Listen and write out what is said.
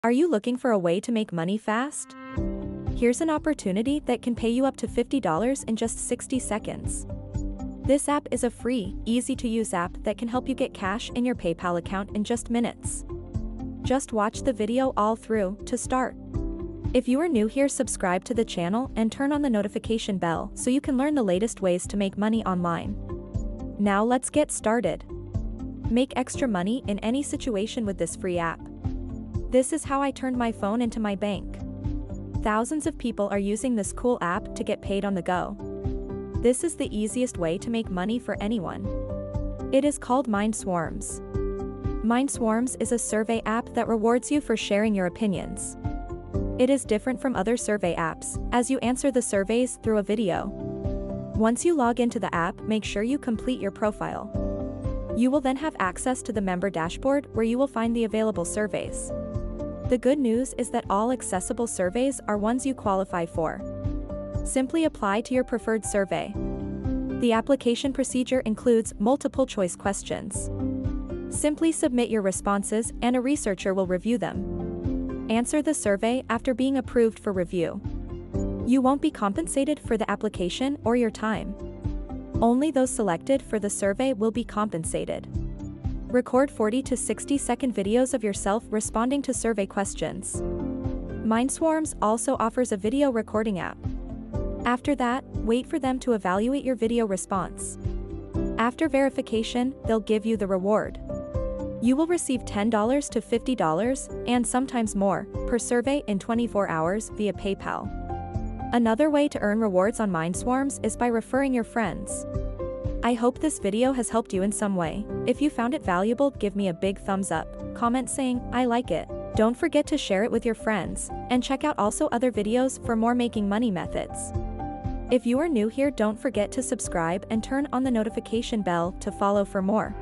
Are you looking for a way to make money fast? Here's an opportunity that can pay you up to $50 in just 60 seconds. This app is a free, easy-to-use app that can help you get cash in your PayPal account in just minutes. Just watch the video all through to start. If you are new here, subscribe to the channel and turn on the notification bell so you can learn the latest ways to make money online. Now let's get started. Make extra money in any situation with this free app. This is how I turned my phone into my bank. Thousands of people are using this cool app to get paid on the go. This is the easiest way to make money for anyone. It is called MindSwarms. MindSwarms is a survey app that rewards you for sharing your opinions. It is different from other survey apps, as you answer the surveys through a video. Once you log into the app, make sure you complete your profile. You will then have access to the member dashboard where you will find the available surveys. The good news is that all accessible surveys are ones you qualify for. Simply apply to your preferred survey. The application procedure includes multiple choice questions. Simply submit your responses and a researcher will review them. Answer the survey after being approved for review. You won't be compensated for the application or your time. Only those selected for the survey will be compensated. Record 40 to 60-second videos of yourself responding to survey questions. MindSwarms also offers a video recording app. After that, wait for them to evaluate your video response. After verification, they'll give you the reward. You will receive $10 to $50, and sometimes more, per survey in 24 hours via PayPal. Another way to earn rewards on MindSwarms is by referring your friends. I hope this video has helped you in some way. If you found it valuable, give me a big thumbs up, comment saying, I like it. Don't forget to share it with your friends, and check out also other videos for more making money methods. If you are new here, don't forget to subscribe and turn on the notification bell to follow for more.